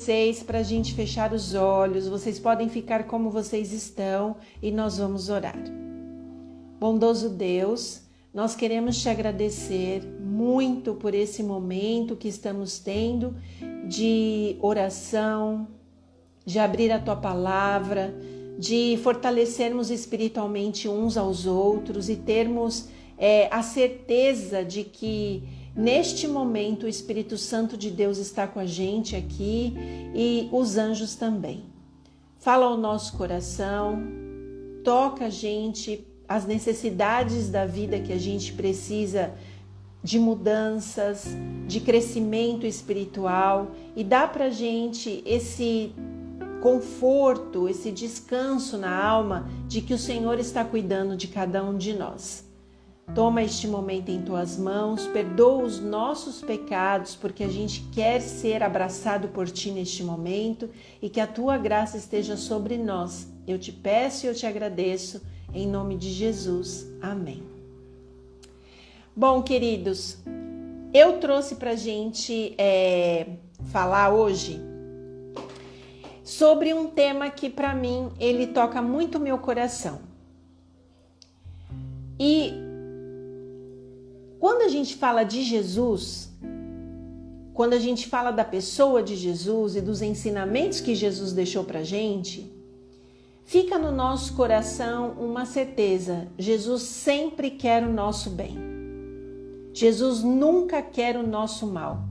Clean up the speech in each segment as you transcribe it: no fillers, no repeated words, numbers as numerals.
vocês para a gente fechar os olhos. Vocês podem ficar como vocês estão e nós vamos orar. Bondoso Deus, nós queremos te agradecer muito por esse momento que estamos tendo de oração, de abrir a tua palavra, de fortalecermos espiritualmente uns aos outros e termos a certeza de que neste momento o Espírito Santo de Deus está com a gente aqui e os anjos também. Fala ao nosso coração, toca a gente, as necessidades da vida que a gente precisa de mudanças, de crescimento espiritual e dá pra gente esse conforto, esse descanso na alma de que o Senhor está cuidando de cada um de nós. Toma este momento em tuas mãos, perdoa os nossos pecados, porque a gente quer ser abraçado por ti neste momento e que a tua graça esteja sobre nós. Eu te peço e eu te agradeço, em nome de Jesus. Amém. Bom, queridos, eu trouxe pra gente falar hoje sobre um tema que para mim ele toca muito meu coração. E quando a gente fala de Jesus, quando a gente fala da pessoa de Jesus e dos ensinamentos que Jesus deixou pra gente, fica no nosso coração uma certeza: Jesus sempre quer o nosso bem. Jesus nunca quer o nosso mal.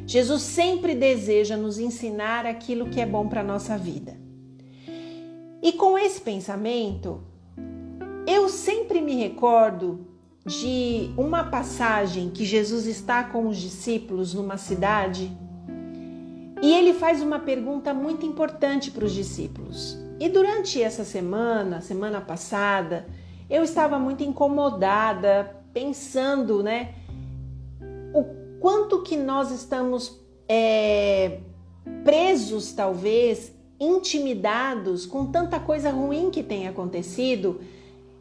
Jesus sempre deseja nos ensinar aquilo que é bom para a nossa vida. E com esse pensamento, eu sempre me recordo de uma passagem que Jesus está com os discípulos numa cidade e ele faz uma pergunta muito importante para os discípulos. E durante essa semana passada, eu estava muito incomodada, pensando, o quanto que nós estamos presos, talvez, intimidados com tanta coisa ruim que tem acontecido.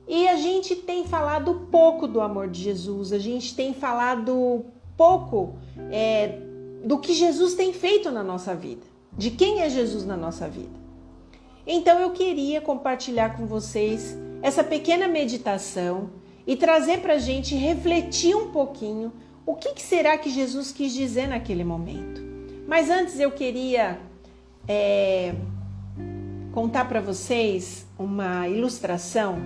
E a gente tem falado pouco do amor de Jesus, a gente tem falado pouco do que Jesus tem feito na nossa vida, de quem é Jesus na nossa vida. Então eu queria compartilhar com vocês essa pequena meditação e trazer para a gente refletir um pouquinho o que será que Jesus quis dizer naquele momento. Mas antes eu queria contar para vocês uma ilustração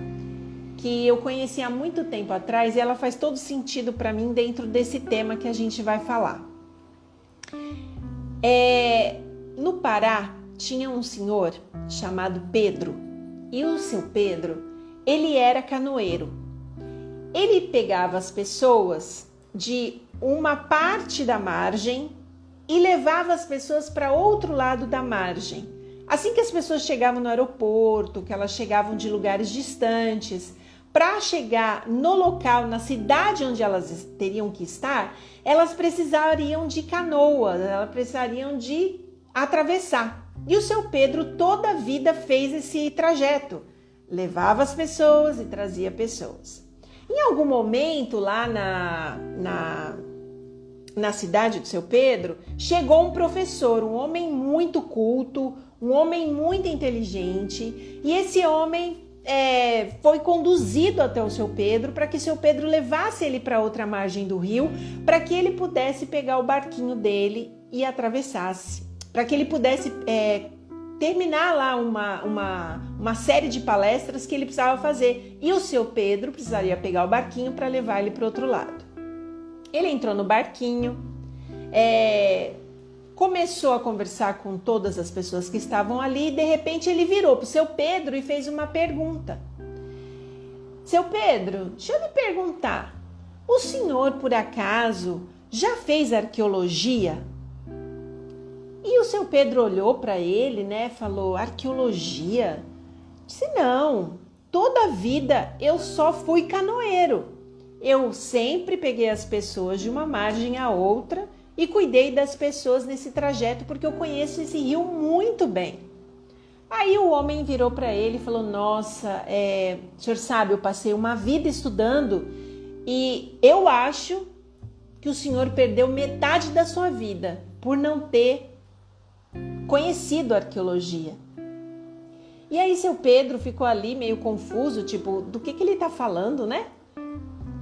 que eu conheci há muito tempo atrás e ela faz todo sentido para mim dentro desse tema que a gente vai falar. No Pará tinha um senhor chamado Pedro e o seu Pedro, ele era canoeiro. Ele pegava as pessoas de uma parte da margem e levava as pessoas para outro lado da margem. Assim que as pessoas chegavam no aeroporto, que elas chegavam de lugares distantes, para chegar no local, na cidade onde elas teriam que estar, elas precisariam de canoas, elas precisariam de atravessar. E o seu Pedro toda a vida fez esse trajeto, levava as pessoas e trazia pessoas. Em algum momento lá na cidade do seu Pedro, chegou um professor, um homem muito culto, um homem muito inteligente, e esse homem foi conduzido até o seu Pedro para que seu Pedro levasse ele para outra margem do rio, para que ele pudesse pegar o barquinho dele e atravessasse, para que ele pudesse terminar lá uma série de palestras que ele precisava fazer, e o seu Pedro precisaria pegar o barquinho para levar ele para o outro lado. Ele entrou no barquinho, começou a conversar com todas as pessoas que estavam ali e de repente ele virou para o seu Pedro e fez uma pergunta. Seu Pedro, deixa eu lhe perguntar, o senhor por acaso já fez arqueologia? E o seu Pedro olhou para ele, falou, arqueologia? Disse, não, toda a vida eu só fui canoeiro. Eu sempre peguei as pessoas de uma margem à outra e cuidei das pessoas nesse trajeto porque eu conheço esse rio muito bem. Aí o homem virou para ele e falou, nossa, o senhor sabe, eu passei uma vida estudando e eu acho que o senhor perdeu metade da sua vida por não ter conhecido a arqueologia. E aí seu Pedro ficou ali meio confuso, tipo, do que ele está falando, né?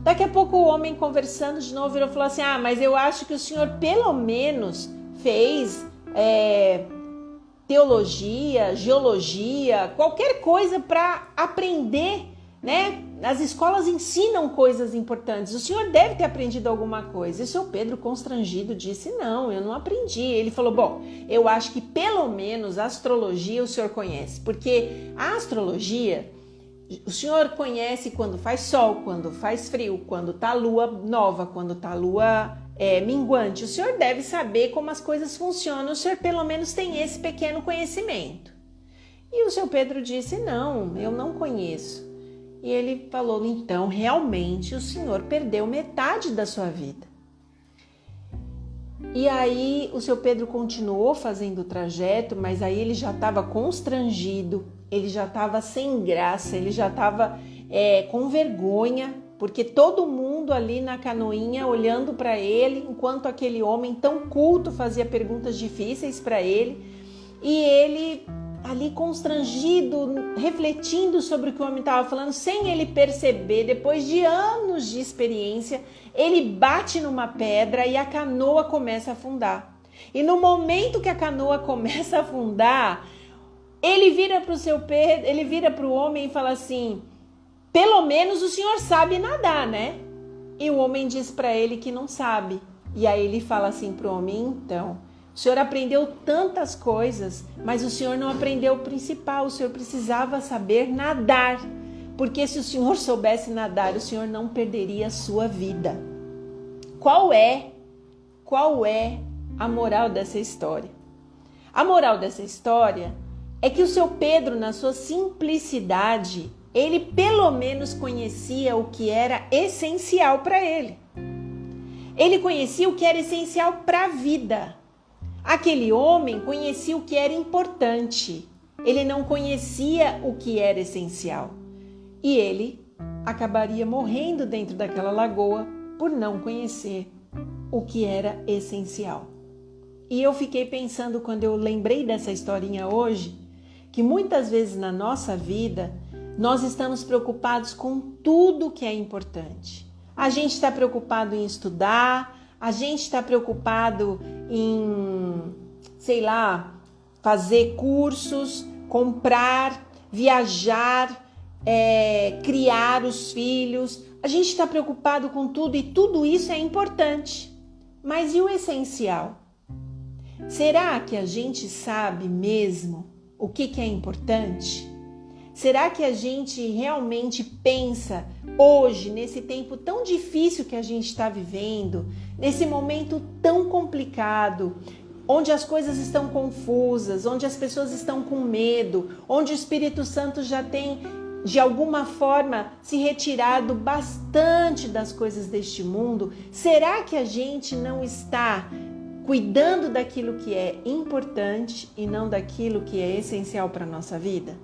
Daqui a pouco o homem conversando de novo virou e falou assim, mas eu acho que o senhor pelo menos fez teologia, geologia, qualquer coisa para aprender, né? As escolas ensinam coisas importantes. O senhor deve ter aprendido alguma coisa. E o seu Pedro, constrangido, disse, não, eu não aprendi. Ele falou, bom, eu acho que pelo menos a astrologia o senhor conhece. Porque a astrologia, o senhor conhece quando faz sol, quando faz frio, quando tá lua nova, quando tá lua minguante. O senhor deve saber como as coisas funcionam. O senhor pelo menos tem esse pequeno conhecimento. E o seu Pedro disse, não, eu não conheço. E ele falou, então, realmente o senhor perdeu metade da sua vida. E aí o seu Pedro continuou fazendo o trajeto, mas aí ele já estava constrangido, ele já estava sem graça, ele já estava com vergonha, porque todo mundo ali na canoinha olhando para ele, enquanto aquele homem tão culto fazia perguntas difíceis para ele, e ele ali constrangido, refletindo sobre o que o homem estava falando, sem ele perceber, depois de anos de experiência, ele bate numa pedra e a canoa começa a afundar. E no momento que a canoa começa a afundar, ele vira para o seu Pedro, ele vira para o homem e fala assim, pelo menos o senhor sabe nadar, né? E o homem diz para ele que não sabe. E aí ele fala assim para o homem, então, o senhor aprendeu tantas coisas, mas o senhor não aprendeu o principal, o senhor precisava saber nadar, porque se o senhor soubesse nadar, o senhor não perderia a sua vida. Qual é a moral dessa história? A moral dessa história é que o seu Pedro, na sua simplicidade, ele pelo menos conhecia o que era essencial para ele. Ele conhecia o que era essencial para a vida. Aquele homem conhecia o que era importante, ele não conhecia o que era essencial. E ele acabaria morrendo dentro daquela lagoa por não conhecer o que era essencial. E eu fiquei pensando, quando eu lembrei dessa historinha hoje, que muitas vezes na nossa vida, nós estamos preocupados com tudo que é importante. A gente está preocupado em estudar, a gente está preocupado em, fazer cursos, comprar, viajar, criar os filhos. A gente está preocupado com tudo e tudo isso é importante. Mas e o essencial? Será que a gente sabe mesmo o que é importante? Será que a gente realmente pensa hoje, nesse tempo tão difícil que a gente está vivendo, nesse momento tão complicado, onde as coisas estão confusas, onde as pessoas estão com medo, onde o Espírito Santo já tem, de alguma forma, se retirado bastante das coisas deste mundo? Será que a gente não está cuidando daquilo que é importante e não daquilo que é essencial para a nossa vida?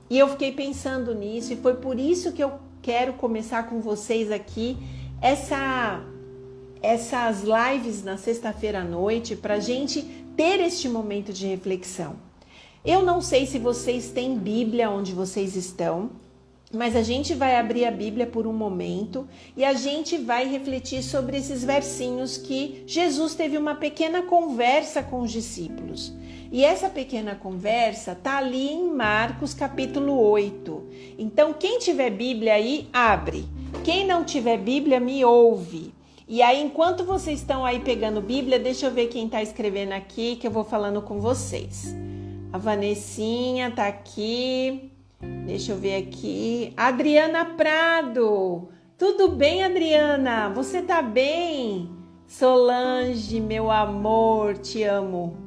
E eu fiquei pensando nisso e foi por isso que eu quero começar com vocês aqui essas lives na sexta-feira à noite para a gente ter este momento de reflexão. Eu não sei se vocês têm Bíblia onde vocês estão, mas a gente vai abrir a Bíblia por um momento e a gente vai refletir sobre esses versinhos que Jesus teve uma pequena conversa com os discípulos. E essa pequena conversa está ali em Marcos capítulo 8. Então, quem tiver Bíblia aí, abre. Quem não tiver Bíblia, me ouve. E aí, enquanto vocês estão aí pegando Bíblia, deixa eu ver quem está escrevendo aqui, que eu vou falando com vocês. A Vanessinha está aqui. Deixa eu ver aqui. Adriana Prado. Tudo bem, Adriana? Você tá bem? Solange, meu amor, te amo.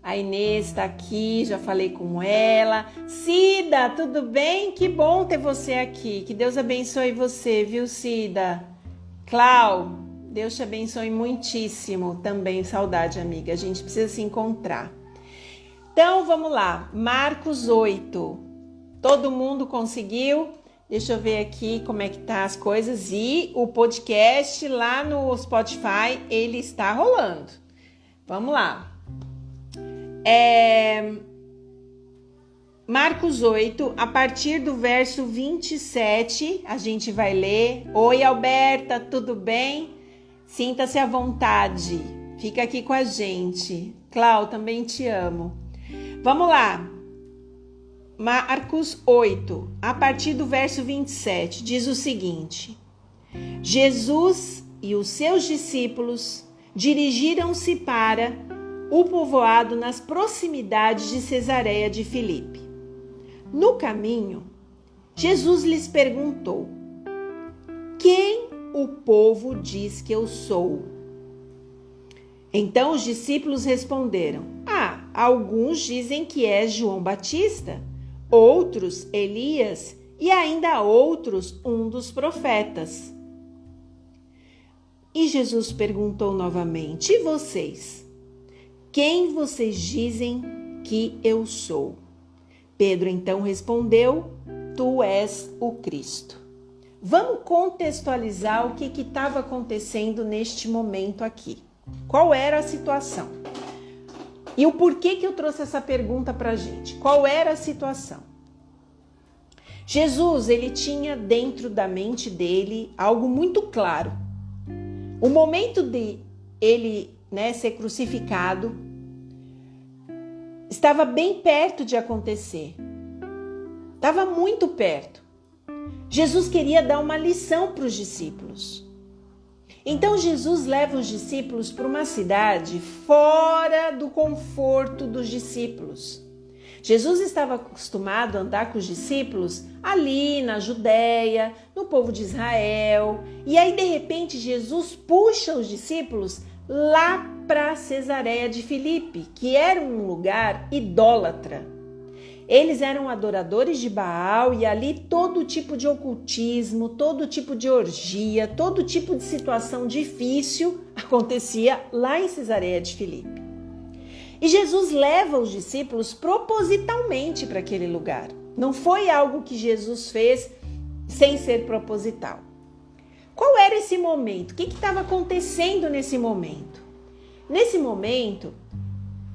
A Inês está aqui, já falei com ela. Cida, tudo bem? Que bom ter você aqui. Que Deus abençoe você, viu, Cida? Clau, Deus te abençoe muitíssimo também. Saudade, amiga. A gente precisa se encontrar. Então, vamos lá. Marcos 8. Todo mundo conseguiu? Deixa eu ver aqui como é que tá as coisas. E o podcast lá no Spotify, ele está rolando. Vamos lá. Marcos 8, a partir do verso 27, a gente vai ler. Oi, Alberta, tudo bem? Sinta-se à vontade, fica aqui com a gente. Clau, também te amo. Vamos lá. Marcos 8, a partir do verso 27, diz o seguinte: Jesus e os seus discípulos dirigiram-se para o povoado nas proximidades de Cesareia de Filipe. No caminho, Jesus lhes perguntou: quem o povo diz que eu sou? Então os discípulos responderam: alguns dizem que és João Batista, outros Elias e ainda outros um dos profetas. E Jesus perguntou novamente: e vocês? Quem vocês dizem que eu sou? Pedro então respondeu: tu és o Cristo. Vamos contextualizar o que estava acontecendo neste momento aqui. Qual era a situação? E o porquê que eu trouxe essa pergunta para a gente? Qual era a situação? Jesus, ele tinha dentro da mente dele algo muito claro. O momento de ele, ser crucificado estava bem perto de acontecer. Estava muito perto. Jesus queria dar uma lição para os discípulos. Então Jesus leva os discípulos para uma cidade fora do conforto dos discípulos. Jesus estava acostumado a andar com os discípulos ali na Judéia, no povo de Israel. E aí, de repente, Jesus puxa os discípulos lá para Cesareia de Filipe, que era um lugar idólatra. Eles eram adoradores de Baal e ali todo tipo de ocultismo, todo tipo de orgia, todo tipo de situação difícil acontecia lá em Cesareia de Filipe. E Jesus leva os discípulos propositalmente para aquele lugar. Não foi algo que Jesus fez sem ser proposital. Qual era esse momento? O que estava acontecendo nesse momento? Nesse momento,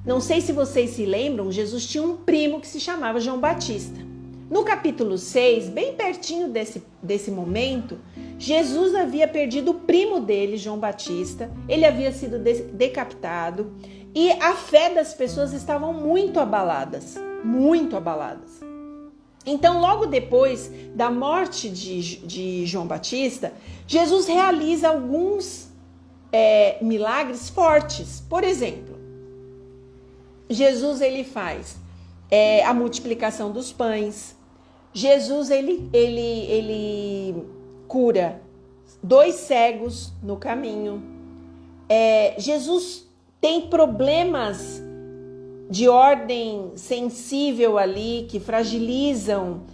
não sei se vocês se lembram, Jesus tinha um primo que se chamava João Batista. No capítulo 6, bem pertinho desse momento, Jesus havia perdido o primo dele, João Batista. Ele havia sido decapitado e a fé das pessoas estavam muito abaladas, muito abaladas. Então, logo depois da morte de João Batista, Jesus realiza alguns milagres fortes. Por exemplo, Jesus ele faz a multiplicação dos pães. Jesus ele cura 2 cegos no caminho. Jesus tem problemas de ordem sensível ali que fragilizam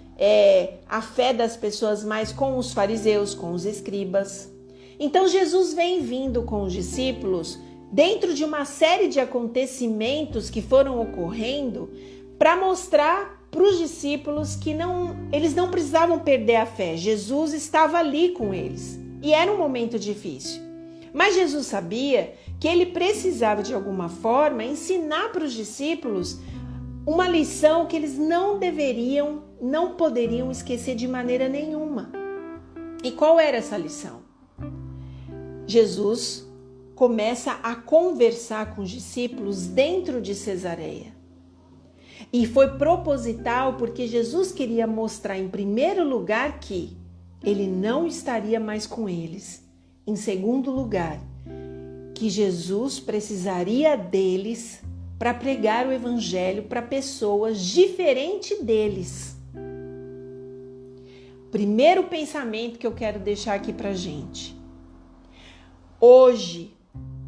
a fé das pessoas mais com os fariseus, com os escribas. Então Jesus vem vindo com os discípulos dentro de uma série de acontecimentos que foram ocorrendo para mostrar para os discípulos que eles não precisavam perder a fé. Jesus estava ali com eles e era um momento difícil. Mas Jesus sabia que ele precisava de alguma forma ensinar para os discípulos uma lição que eles não poderiam esquecer de maneira nenhuma. E qual era essa lição? Jesus começa a conversar com os discípulos dentro de Cesareia. E foi proposital porque Jesus queria mostrar, em primeiro lugar, que ele não estaria mais com eles. Em segundo lugar, que Jesus precisaria deles para pregar o evangelho para pessoas diferentes deles. Primeiro pensamento que eu quero deixar aqui para a gente. Hoje,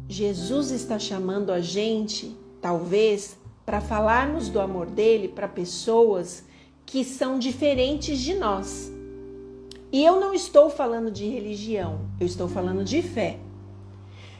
Jesus está chamando a gente, talvez, para falarmos do amor dele para pessoas que são diferentes de nós. E eu não estou falando de religião, eu estou falando de fé.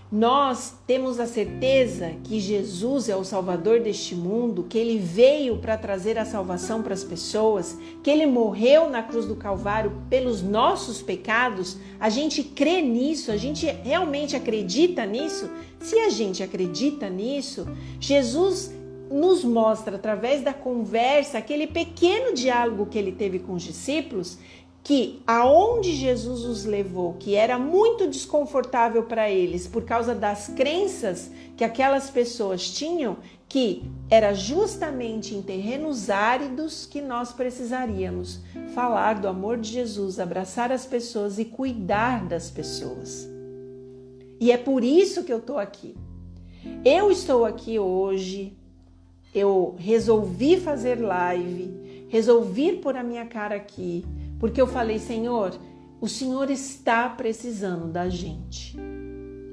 Nós temos a certeza que Jesus é o Salvador deste mundo, que ele veio para trazer a salvação para as pessoas, que ele morreu na cruz do Calvário pelos nossos pecados. A gente crê nisso, a gente realmente acredita nisso. Se a gente acredita nisso, Jesus nos mostra, através da conversa, aquele pequeno diálogo que ele teve com os discípulos, que aonde Jesus os levou, que era muito desconfortável para eles por causa das crenças que aquelas pessoas tinham, que era justamente em terrenos áridos que nós precisaríamos falar do amor de Jesus, abraçar as pessoas e cuidar das pessoas. E é por isso que eu estou aqui. Eu estou aqui hoje, eu resolvi fazer live, resolvi pôr a minha cara aqui, porque eu falei, Senhor, o Senhor está precisando da gente.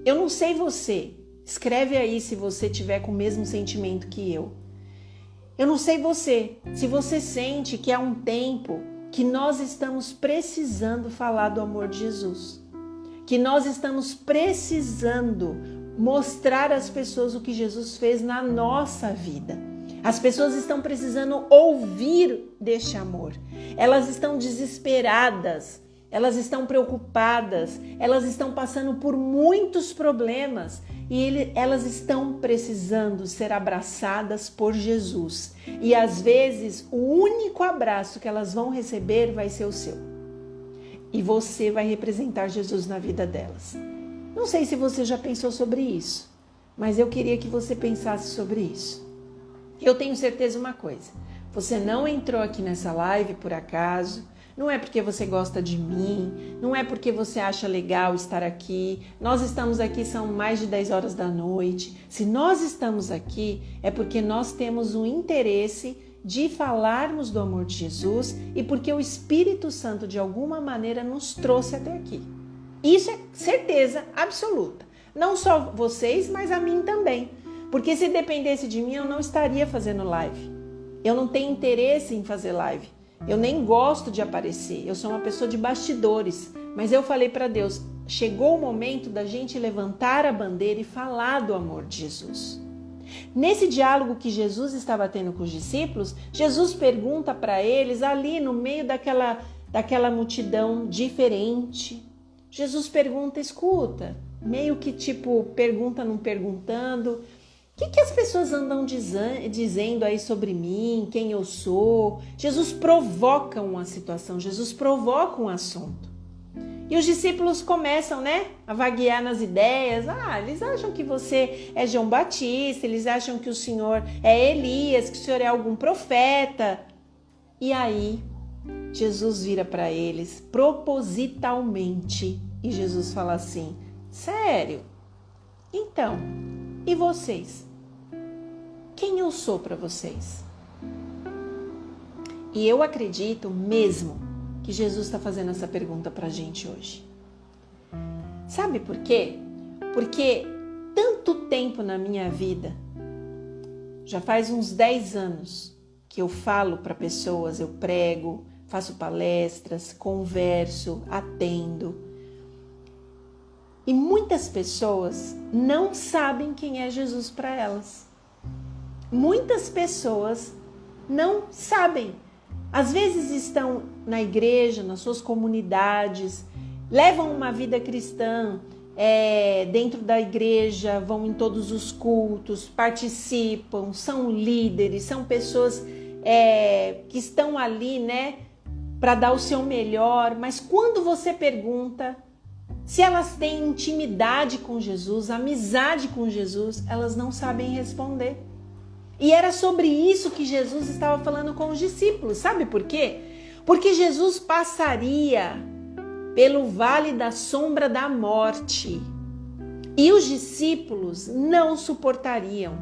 Eu não sei você, escreve aí se você tiver com o mesmo sentimento que eu. Eu não sei você, se você sente que há um tempo que nós estamos precisando falar do amor de Jesus, que nós estamos precisando mostrar às pessoas o que Jesus fez na nossa vida. As pessoas estão precisando ouvir deste amor. Elas estão desesperadas, elas estão preocupadas, elas estão passando por muitos problemas e elas estão precisando ser abraçadas por Jesus. E às vezes o único abraço que elas vão receber vai ser o seu. E você vai representar Jesus na vida delas. Não sei se você já pensou sobre isso, mas eu queria que você pensasse sobre isso. Eu tenho certeza uma coisa, você não entrou aqui nessa live por acaso, não é porque você gosta de mim, não é porque você acha legal estar aqui, nós estamos aqui, são mais de 10 horas da noite. Se nós estamos aqui, é porque nós temos um interesse de falarmos do amor de Jesus e porque o Espírito Santo, de alguma maneira, nos trouxe até aqui. Isso é certeza absoluta. Não só vocês, mas a mim também. Porque se dependesse de mim, eu não estaria fazendo live. Eu não tenho interesse em fazer live. Eu nem gosto de aparecer. Eu sou uma pessoa de bastidores. Mas eu falei para Deus, chegou o momento da gente levantar a bandeira e falar do amor de Jesus. Nesse diálogo que Jesus estava tendo com os discípulos, Jesus pergunta para eles ali no meio daquela multidão diferente. Jesus pergunta, escuta, meio que tipo pergunta não perguntando. O que as pessoas andam dizendo aí sobre mim, quem eu sou? Jesus provoca uma situação, Jesus provoca um assunto. E os discípulos começam, a vaguear nas ideias. Eles acham que você é João Batista, eles acham que o Senhor é Elias, que o Senhor é algum profeta. E aí, Jesus vira para eles propositalmente e Jesus fala assim, sério? Então, e vocês? Quem eu sou para vocês? E eu acredito mesmo que Jesus está fazendo essa pergunta para a gente hoje. Sabe por quê? Porque tanto tempo na minha vida, já faz uns 10 anos que eu falo para pessoas, eu prego, faço palestras, converso, atendo. E muitas pessoas não sabem quem é Jesus para elas. Muitas pessoas não sabem. Às vezes estão na igreja, nas suas comunidades, levam uma vida cristã dentro da igreja, vão em todos os cultos, participam, são líderes, são pessoas que estão ali, para dar o seu melhor. Mas quando você pergunta se elas têm intimidade com Jesus, amizade com Jesus, elas não sabem responder. E era sobre isso que Jesus estava falando com os discípulos. Sabe por quê? Porque Jesus passaria pelo vale da sombra da morte e os discípulos não suportariam.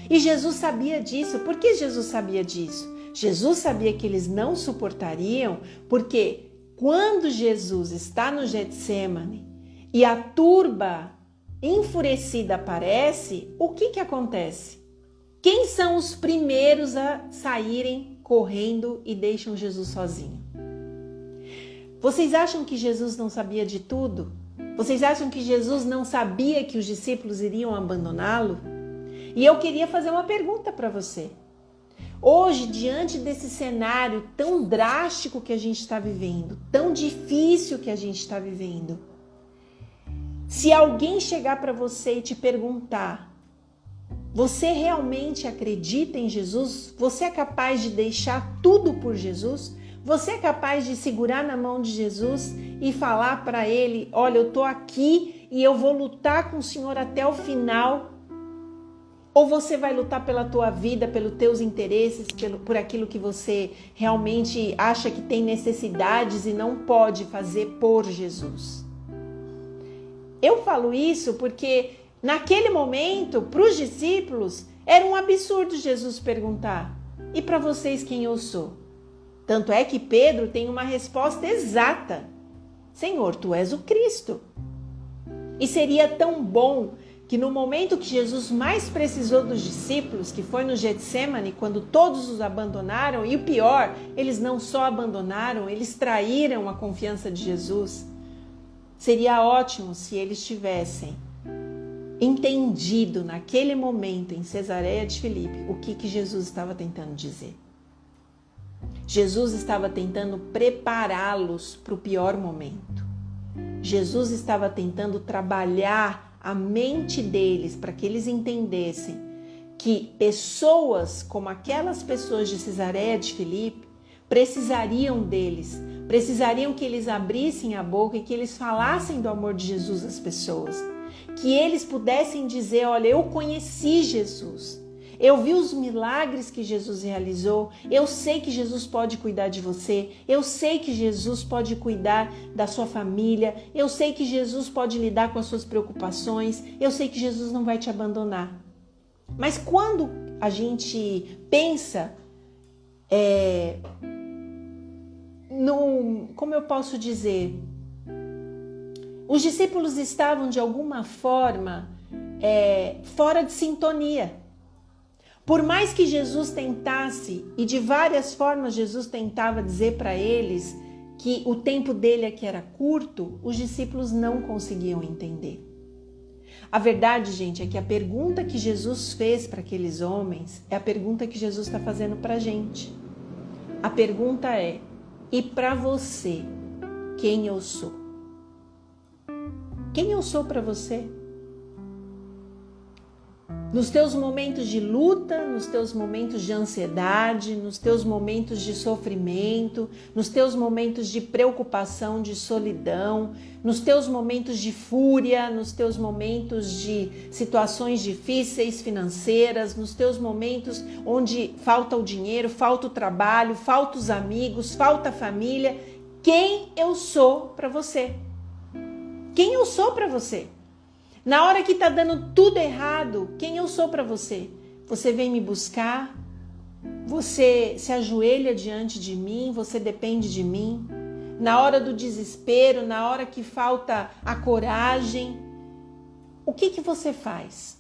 E Jesus sabia disso. Por que Jesus sabia disso? Jesus sabia que eles não suportariam porque quando Jesus está no Getsêmani e a turba enfurecida aparece, o que acontece? Quem são os primeiros a saírem correndo e deixam Jesus sozinho? Vocês acham que Jesus não sabia de tudo? Vocês acham que Jesus não sabia que os discípulos iriam abandoná-lo? E eu queria fazer uma pergunta para você. Hoje, diante desse cenário tão drástico que a gente está vivendo, tão difícil que a gente está vivendo, se alguém chegar para você e te perguntar, Você realmente acredita em Jesus? Você é capaz de deixar tudo por Jesus? Você é capaz de segurar na mão de Jesus e falar para Ele, olha, eu estou aqui e eu vou lutar com o Senhor até o final? Ou você vai lutar pela tua vida, pelos teus interesses, por aquilo que você realmente acha que tem necessidades e não pode fazer por Jesus? Eu falo isso porque naquele momento, para os discípulos, era um absurdo Jesus perguntar: e para vocês quem eu sou? Tanto é que Pedro tem uma resposta exata: Senhor, tu és o Cristo. E seria tão bom que no momento que Jesus mais precisou dos discípulos, que foi no Getsemane, quando todos os abandonaram, e o pior, eles não só abandonaram, eles traíram a confiança de Jesus. Seria ótimo se eles tivessem entendido naquele momento em Cesareia de Filipe o que Jesus estava tentando dizer. Jesus estava tentando prepará-los para o pior momento. Jesus estava tentando trabalhar a mente deles para que eles entendessem que pessoas como aquelas pessoas de Cesareia de Filipe precisariam deles, precisariam que eles abrissem a boca e que eles falassem do amor de Jesus às pessoas. Que eles pudessem dizer, olha, eu conheci Jesus, eu vi os milagres que Jesus realizou, eu sei que Jesus pode cuidar de você, eu sei que Jesus pode cuidar da sua família, eu sei que Jesus pode lidar com as suas preocupações, eu sei que Jesus não vai te abandonar. Mas quando a gente pensa como eu posso dizer, os discípulos estavam de alguma forma fora de sintonia. Por mais que Jesus tentasse, e de várias formas Jesus tentava dizer para eles que o tempo dele aqui era curto, os discípulos não conseguiam entender. A verdade, gente, é que a pergunta que Jesus fez para aqueles homens é a pergunta que Jesus está fazendo para a gente. A pergunta é: e para você, quem eu sou? Quem eu sou para você? Nos teus momentos de luta, nos teus momentos de ansiedade, nos teus momentos de sofrimento, nos teus momentos de preocupação, de solidão, nos teus momentos de fúria, nos teus momentos de situações difíceis financeiras, nos teus momentos onde falta o dinheiro, falta o trabalho, falta os amigos, falta a família, quem eu sou para você? Quem eu sou para você? Na hora que tá dando tudo errado, quem eu sou para você? Você vem me buscar? Você se ajoelha diante de mim? Você depende de mim? Na hora do desespero, na hora que falta a coragem, o que você faz?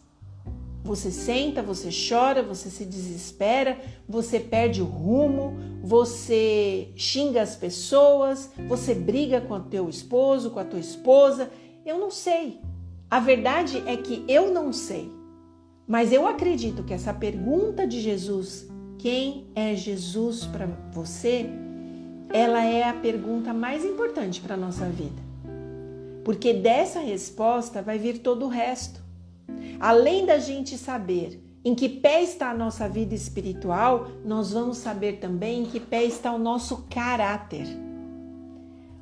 Você senta, você chora, você se desespera, você perde o rumo, você xinga as pessoas, você briga com o teu esposo, com a tua esposa. Eu não sei. A verdade é que eu não sei, mas eu acredito que essa pergunta de Jesus, quem é Jesus para você, ela é a pergunta mais importante para a nossa vida. Porque dessa resposta vai vir todo o resto. Além da gente saber em que pé está a nossa vida espiritual, nós vamos saber também em que pé está o nosso caráter.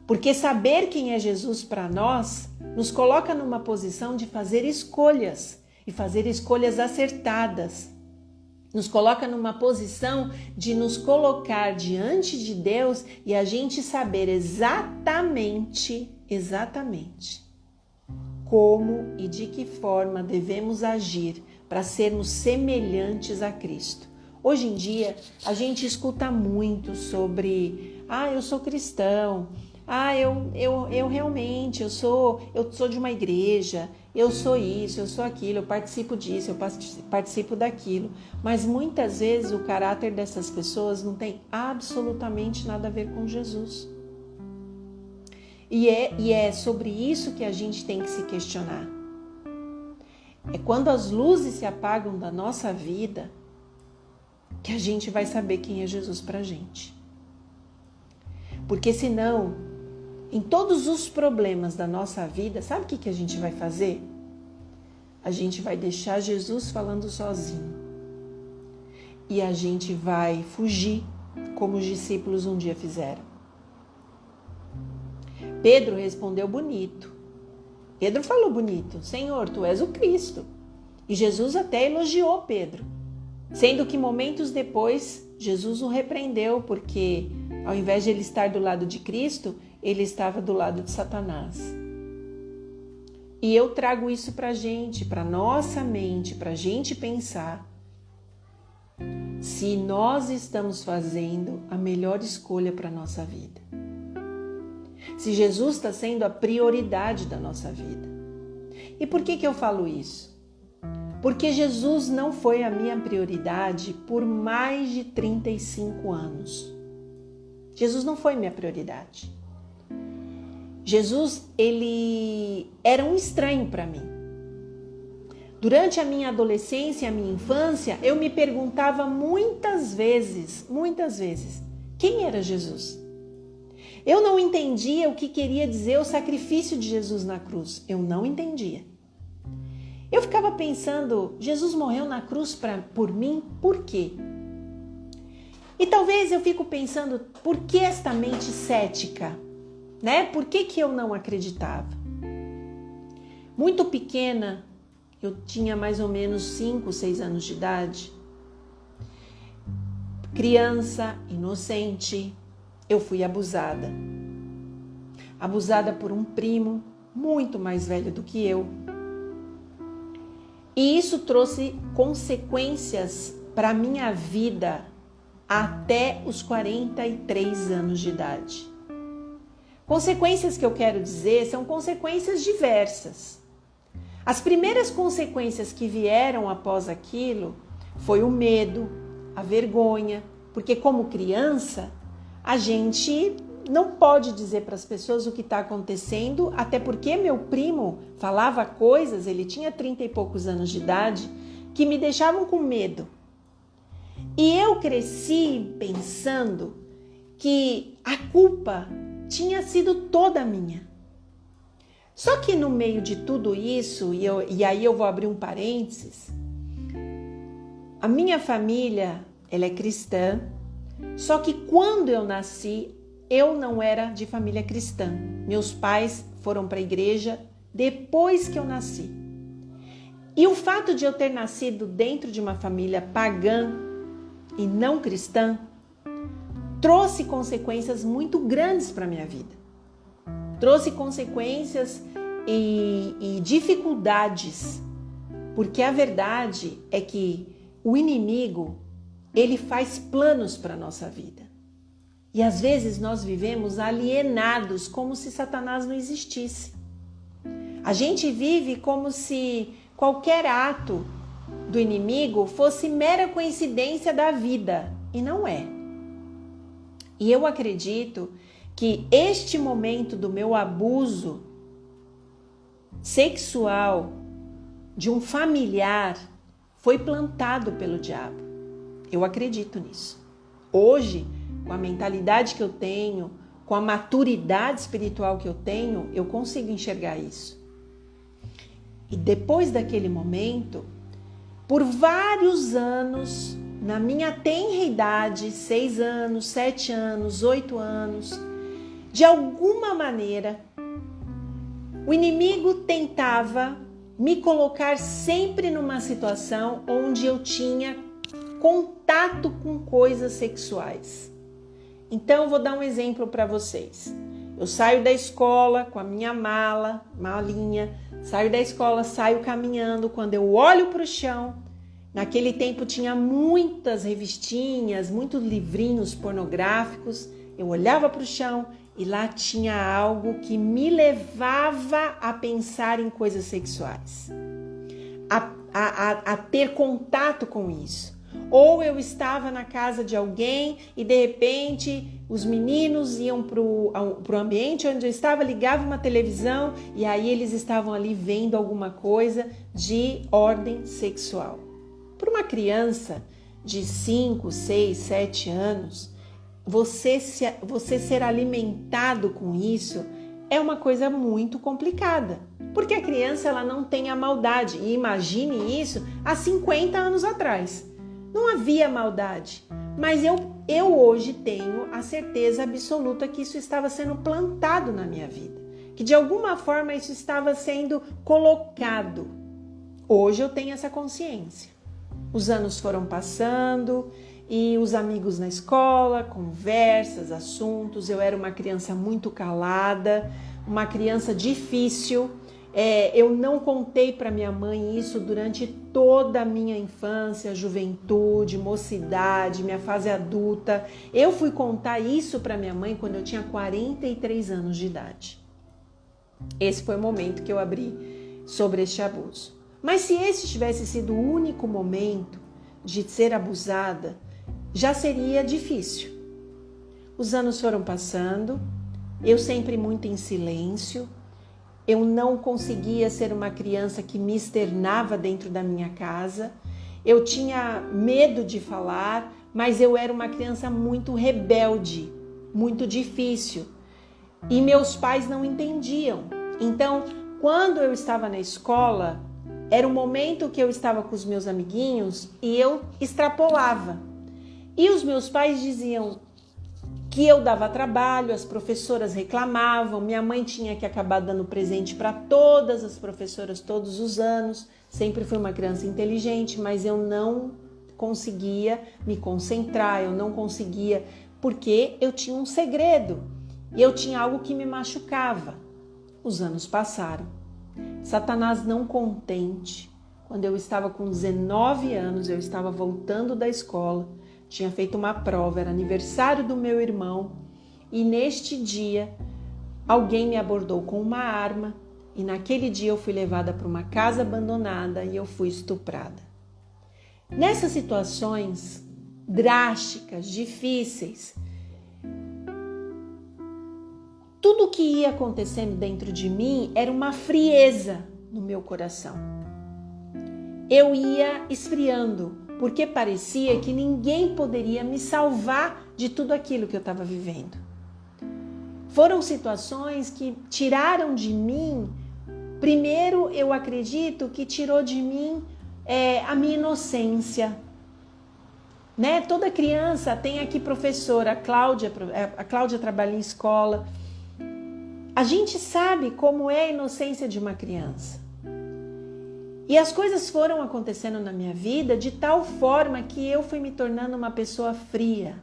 Porque saber quem é Jesus para nós nos coloca numa posição de fazer escolhas e fazer escolhas acertadas. Nos coloca numa posição de nos colocar diante de Deus e a gente saber exatamente como e de que forma devemos agir para sermos semelhantes a Cristo. Hoje em dia, a gente escuta muito sobre, eu sou cristão, eu realmente, eu sou de uma igreja, eu sou isso, eu sou aquilo, eu participo disso, eu participo daquilo. Mas muitas vezes o caráter dessas pessoas não tem absolutamente nada a ver com Jesus. E é sobre isso que a gente tem que se questionar. É quando as luzes se apagam da nossa vida que a gente vai saber quem é Jesus pra gente. Porque senão, em todos os problemas da nossa vida, sabe o que a gente vai fazer? a gente vai deixar Jesus falando sozinho. E a gente vai fugir, como os discípulos um dia fizeram. Pedro respondeu bonito. Pedro falou bonito: Senhor, tu és o Cristo. E Jesus até elogiou Pedro. Sendo que momentos depois, Jesus o repreendeu, porque ao invés de ele estar do lado de Cristo, ele estava do lado de Satanás. E eu trago isso para a gente, para nossa mente, para a gente pensar se nós estamos fazendo a melhor escolha para a nossa vida. Se Jesus está sendo a prioridade da nossa vida. E por que eu falo isso? Porque Jesus não foi a minha prioridade por mais de 35 anos. Jesus não foi minha prioridade. Jesus, ele era um estranho para mim. Durante a minha adolescência e a minha infância, eu me perguntava muitas vezes, quem era Jesus? Eu não entendia o que queria dizer o sacrifício de Jesus na cruz. Eu não entendia. Eu ficava pensando, Jesus morreu na cruz por mim, por quê? E talvez eu fico pensando, por que esta mente cética? Né? Por que eu não acreditava? Muito pequena, eu tinha mais ou menos 5, 6 anos de idade. Criança, inocente, eu fui abusada. Abusada por um primo muito mais velho do que eu. E isso trouxe consequências para a minha vida até os 43 anos de idade. Consequências que eu quero dizer são consequências diversas. As primeiras consequências que vieram após aquilo foi o medo, a vergonha, porque como criança, a gente não pode dizer para as pessoas o que está acontecendo, até porque meu primo falava coisas, ele tinha 30 e poucos anos de idade, que me deixavam com medo. E eu cresci pensando que a culpa tinha sido toda minha. Só que no meio de tudo isso, e aí eu vou abrir um parênteses, a minha família, ela é cristã, só que quando eu nasci, eu não era de família cristã. Meus pais foram para a igreja depois que eu nasci. E o fato de eu ter nascido dentro de uma família pagã e não cristã trouxe consequências muito grandes para a minha vida. Trouxe consequências e dificuldades, porque a verdade é que o inimigo, ele faz planos para a nossa vida. E às vezes nós vivemos alienados, como se Satanás não existisse. A gente vive como se qualquer ato do inimigo fosse mera coincidência da vida, e não é. E eu acredito que este momento do meu abuso sexual de um familiar foi plantado pelo diabo. Eu acredito nisso. Hoje, com a mentalidade que eu tenho, com a maturidade espiritual que eu tenho, eu consigo enxergar isso. E depois daquele momento, por vários anos, na minha tenra idade, 6 anos, 7 anos, 8 anos, de alguma maneira, o inimigo tentava me colocar sempre numa situação onde eu tinha contato com coisas sexuais. Então, eu vou dar um exemplo para vocês. Eu saio da escola com a minha malinha, saio da escola, saio caminhando. Quando eu olho para o chão, naquele tempo tinha muitas revistinhas, muitos livrinhos pornográficos. Eu olhava para o chão e lá tinha algo que me levava a pensar em coisas sexuais, a ter contato com isso. Ou eu estava na casa de alguém e de repente os meninos iam para o ambiente onde eu estava, ligavam uma televisão e aí eles estavam ali vendo alguma coisa de ordem sexual. Para uma criança de 5, 6, 7 anos, você ser alimentado com isso é uma coisa muito complicada, porque a criança ela não tem a maldade. E imagine isso há 50 anos atrás. Não havia maldade, mas eu hoje tenho a certeza absoluta que isso estava sendo plantado na minha vida, que de alguma forma isso estava sendo colocado. Hoje eu tenho essa consciência. Os anos foram passando e os amigos na escola, conversas, assuntos. Eu era uma criança muito calada, uma criança difícil. Eu não contei para minha mãe isso durante toda a minha infância, juventude, mocidade, minha fase adulta. Eu fui contar isso para minha mãe quando eu tinha 43 anos de idade. Esse foi o momento que eu abri sobre este abuso. Mas se esse tivesse sido o único momento de ser abusada, já seria difícil. Os anos foram passando, eu sempre muito em silêncio. Eu não conseguia ser uma criança que me externava dentro da minha casa. Eu tinha medo de falar, mas eu era uma criança muito rebelde, muito difícil. E meus pais não entendiam. Então, quando eu estava na escola, era um momento que eu estava com os meus amiguinhos e eu extrapolava. E os meus pais diziam que eu dava trabalho, as professoras reclamavam, minha mãe tinha que acabar dando presente para todas as professoras todos os anos. Sempre fui uma criança inteligente, mas eu não conseguia me concentrar, eu não conseguia, porque eu tinha um segredo, eu tinha algo que me machucava. Os anos passaram. Satanás não contente, quando eu estava com 19 anos, eu estava voltando da escola, tinha feito uma prova, era aniversário do meu irmão e neste dia alguém me abordou com uma arma e naquele dia eu fui levada para uma casa abandonada e eu fui estuprada. Nessas situações drásticas, difíceis, tudo que ia acontecendo dentro de mim era uma frieza no meu coração. Eu ia esfriando, porque parecia que ninguém poderia me salvar de tudo aquilo que eu estava vivendo. Foram situações que tiraram de mim, primeiro eu acredito que tirou de mim a minha inocência. Né? Toda criança tem aqui professora, a Cláudia trabalha em escola. A gente sabe como é a inocência de uma criança. E as coisas foram acontecendo na minha vida de tal forma que eu fui me tornando uma pessoa fria,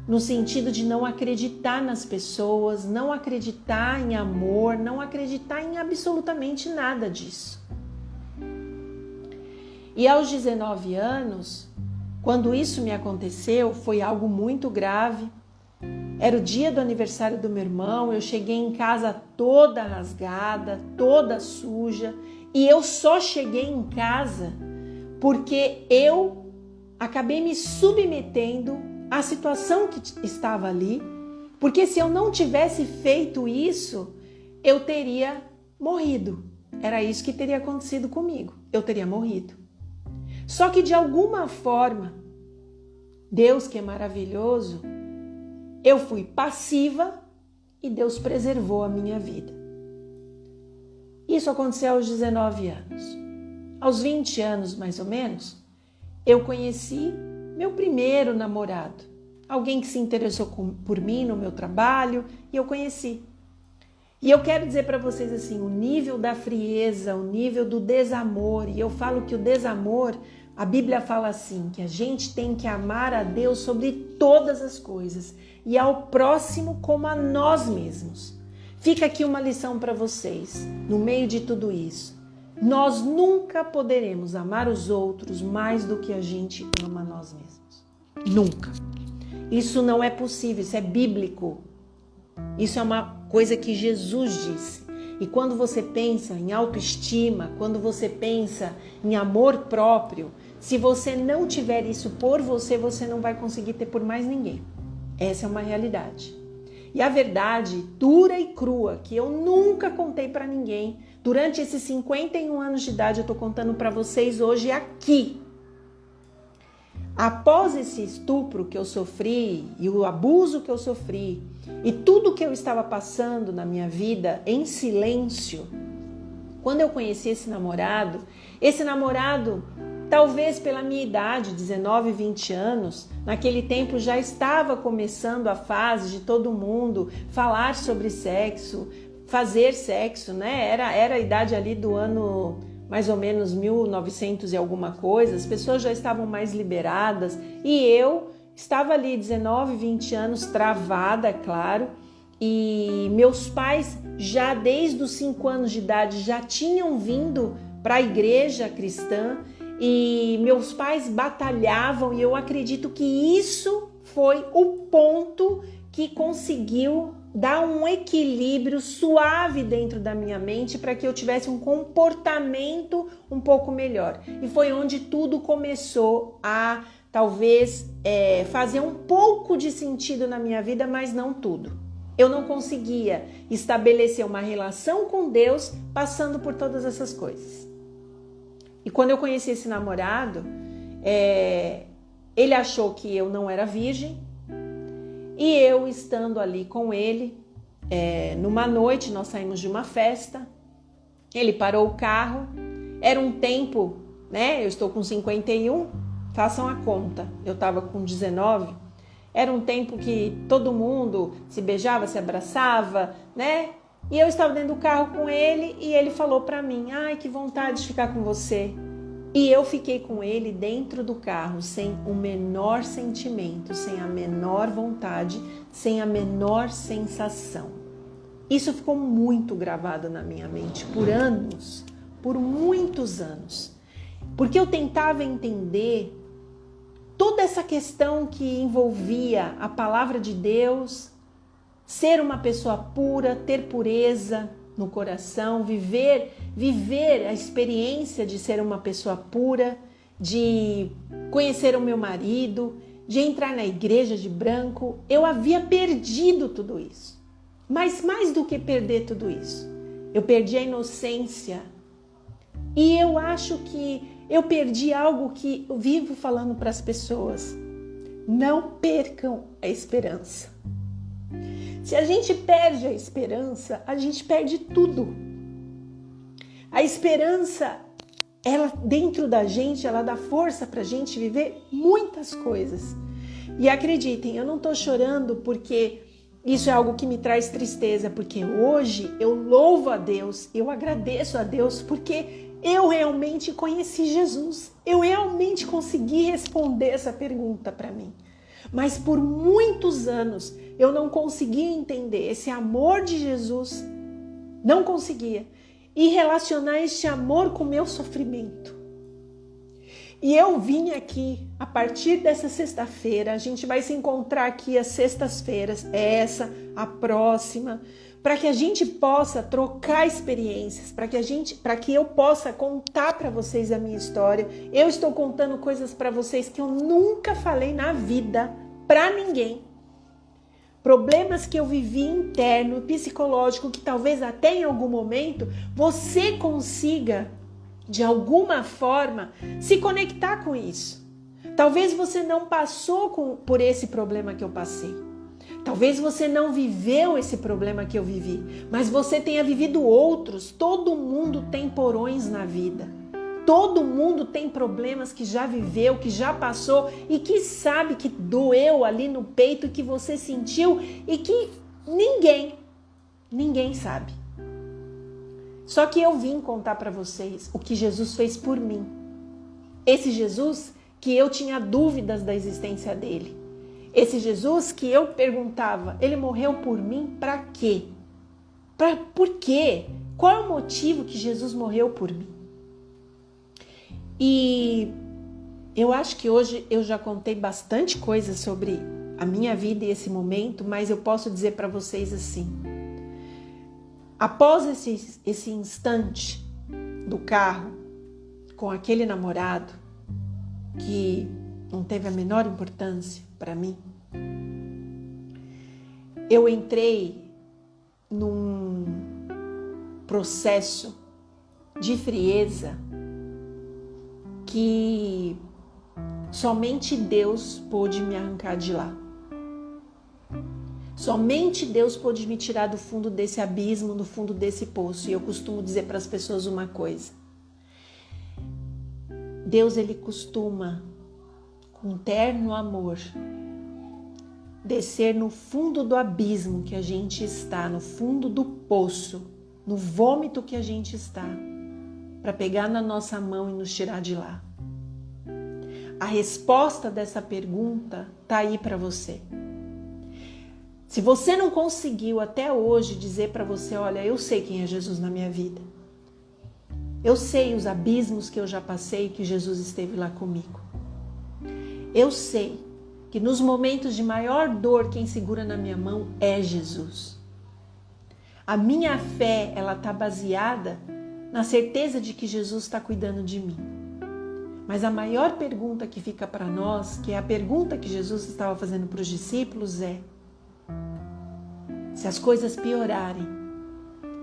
no sentido de não acreditar nas pessoas, não acreditar em amor, não acreditar em absolutamente nada disso. E aos 19 anos, quando isso me aconteceu, foi algo muito grave. Era o dia do aniversário do meu irmão, eu cheguei em casa toda rasgada, toda suja, e eu só cheguei em casa porque eu acabei me submetendo à situação que estava ali, porque se eu não tivesse feito isso, eu teria morrido. Era isso que teria acontecido comigo, eu teria morrido. Só que de alguma forma, Deus que é maravilhoso, eu fui passiva e Deus preservou a minha vida. Isso aconteceu aos 19 anos. Aos 20 anos, mais ou menos, eu conheci meu primeiro namorado. Alguém que se interessou por mim no meu trabalho e eu conheci. E eu quero dizer para vocês assim, o nível da frieza, o nível do desamor. E eu falo que o desamor, a Bíblia fala assim, que a gente tem que amar a Deus sobre todas as coisas e ao próximo como a nós mesmos. Fica aqui uma lição para vocês, no meio de tudo isso. Nós nunca poderemos amar os outros mais do que a gente ama a nós mesmos. Nunca. Isso não é possível, isso é bíblico. Isso é uma coisa que Jesus disse. E quando você pensa em autoestima, quando você pensa em amor próprio, se você não tiver isso por você, você não vai conseguir ter por mais ninguém. Essa é uma realidade. E a verdade dura e crua, que eu nunca contei para ninguém, durante esses 51 anos de idade, eu estou contando para vocês hoje aqui. Após esse estupro que eu sofri e o abuso que eu sofri e tudo que eu estava passando na minha vida em silêncio, quando eu conheci esse namorado, talvez pela minha idade, 19, 20 anos, naquele tempo já estava começando a fase de todo mundo falar sobre sexo, fazer sexo, né? Era a idade ali do ano mais ou menos 1900 e alguma coisa, as pessoas já estavam mais liberadas e eu estava ali 19, 20 anos travada, claro, e meus pais já desde os 5 anos de idade já tinham vindo para a igreja cristã e meus pais batalhavam e eu acredito que isso foi o ponto que conseguiu dar um equilíbrio suave dentro da minha mente para que eu tivesse um comportamento um pouco melhor. E foi onde tudo começou a talvez fazer um pouco de sentido na minha vida, mas não tudo. Eu não conseguia estabelecer uma relação com Deus passando por todas essas coisas. E quando eu conheci esse namorado, ele achou que eu não era virgem, e eu estando ali com ele, numa noite nós saímos de uma festa, ele parou o carro, era um tempo, né? Eu estou com 51, façam a conta, eu estava com 19, era um tempo que todo mundo se beijava, se abraçava, né? E eu estava dentro do carro com ele e ele falou para mim, ai, que vontade de ficar com você. E eu fiquei com ele dentro do carro, sem o menor sentimento, sem a menor vontade, sem a menor sensação. Isso ficou muito gravado na minha mente por anos, por muitos anos. Porque eu tentava entender toda essa questão que envolvia a palavra de Deus, ser uma pessoa pura, ter pureza no coração, viver a experiência de ser uma pessoa pura, de conhecer o meu marido, de entrar na igreja de branco. Eu havia perdido tudo isso. Mas mais do que perder tudo isso, eu perdi a inocência. E eu acho que eu perdi algo que eu vivo falando para as pessoas. Não percam a esperança. Se a gente perde a esperança, a gente perde tudo. A esperança, ela dentro da gente, ela dá força para a gente viver muitas coisas. E acreditem, eu não estou chorando porque isso é algo que me traz tristeza, porque hoje eu louvo a Deus, eu agradeço a Deus, porque eu realmente conheci Jesus. Eu realmente consegui responder essa pergunta para mim. Mas por muitos anos eu não conseguia entender esse amor de Jesus, não conseguia, e relacionar este amor com o meu sofrimento. E eu vim aqui, a partir dessa sexta-feira, a gente vai se encontrar aqui às sextas-feiras, essa, a próxima, para que a gente possa trocar experiências, para que eu possa contar para vocês a minha história. Eu estou contando coisas para vocês que eu nunca falei na vida para ninguém. Problemas que eu vivi interno, psicológico, que talvez até em algum momento você consiga, de alguma forma, se conectar com isso. Talvez você não passou por esse problema que eu passei. Talvez você não viveu esse problema que eu vivi, mas você tenha vivido outros. Todo mundo tem porões na vida. Todo mundo tem problemas que já viveu, que já passou e que sabe que doeu ali no peito, que você sentiu e que ninguém sabe. Só que eu vim contar para vocês o que Jesus fez por mim. Esse Jesus que eu tinha dúvidas da existência dele. Esse Jesus que eu perguntava, ele morreu por mim para quê? Por quê? Qual é o motivo que Jesus morreu por mim? E eu acho que hoje eu já contei bastante coisa sobre a minha vida e esse momento, mas eu posso dizer para vocês assim. Após esse instante do carro com aquele namorado que não teve a menor importância para mim, eu entrei num processo de frieza que Somente Deus pôde me arrancar de lá. Somente Deus pôde me tirar do fundo desse abismo, do fundo desse poço. E eu costumo dizer para as pessoas uma coisa. Deus, ele costuma, com terno amor, descer no fundo do abismo que a gente está, no fundo do poço, no vômito que a gente está, para pegar na nossa mão e nos tirar de lá. A resposta dessa pergunta está aí para você. Se você não conseguiu até hoje dizer para você, olha, eu sei quem é Jesus na minha vida. Eu sei os abismos que eu já passei, que Jesus esteve lá comigo. Eu sei que nos momentos de maior dor, quem segura na minha mão é Jesus. A minha fé, ela está baseada na certeza de que Jesus está cuidando de mim. Mas a maior pergunta que fica para nós, que é a pergunta que Jesus estava fazendo para os discípulos, é: se as coisas piorarem,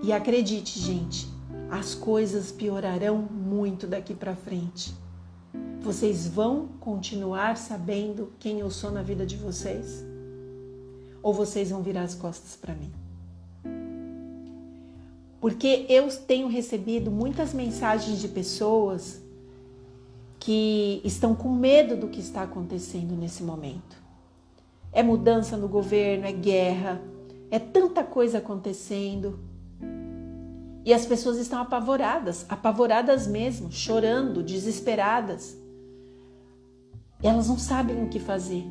e acredite, gente, as coisas piorarão muito daqui para frente, vocês vão continuar sabendo quem eu sou na vida de vocês? Ou vocês vão virar as costas para mim? Porque eu tenho recebido muitas mensagens de pessoas que estão com medo do que está acontecendo nesse momento. É mudança no governo, é guerra, é tanta coisa acontecendo. E as pessoas estão apavoradas mesmo, chorando, desesperadas. Elas não sabem o que fazer.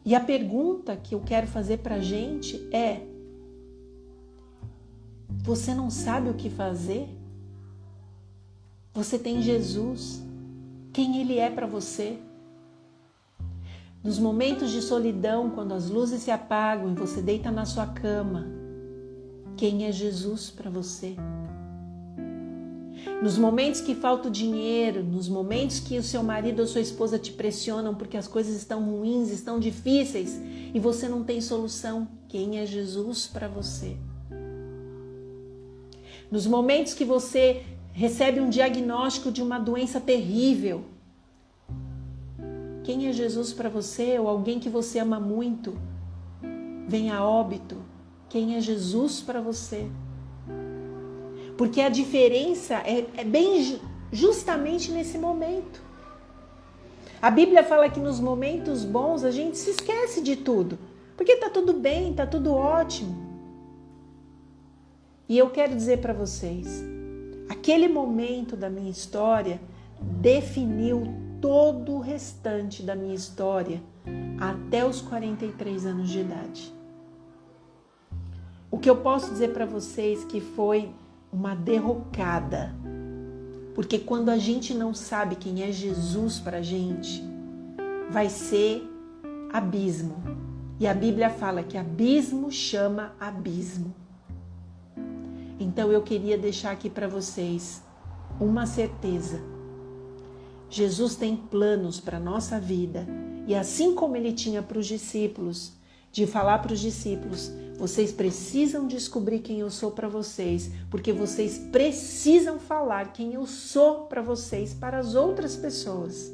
E a pergunta que eu quero fazer para a gente é: você não sabe o que fazer? Você tem Jesus, quem Ele é para você. Nos momentos de solidão, quando as luzes se apagam e você deita na sua cama, quem é Jesus para você? Nos momentos que falta o dinheiro, nos momentos que o seu marido ou sua esposa te pressionam porque as coisas estão ruins, estão difíceis e você não tem solução, quem é Jesus para você? Nos momentos que você recebe um diagnóstico de uma doença terrível, quem é Jesus para você? Ou alguém que você ama muito vem a óbito, quem é Jesus para você? Porque a diferença é bem justamente nesse momento. A Bíblia fala que nos momentos bons a gente se esquece de tudo, porque está tudo bem, está tudo ótimo. E eu quero dizer para vocês, aquele momento da minha história definiu todo o restante da minha história até os 43 anos de idade. O que eu posso dizer para vocês que foi uma derrocada, porque quando a gente não sabe quem é Jesus para a gente, vai ser abismo. E a Bíblia fala que abismo chama abismo. Então eu queria deixar aqui para vocês uma certeza. Jesus tem planos para a nossa vida. E assim como ele tinha para os discípulos, de falar para os discípulos, vocês precisam descobrir quem eu sou para vocês, porque vocês precisam falar quem eu sou para vocês, para as outras pessoas.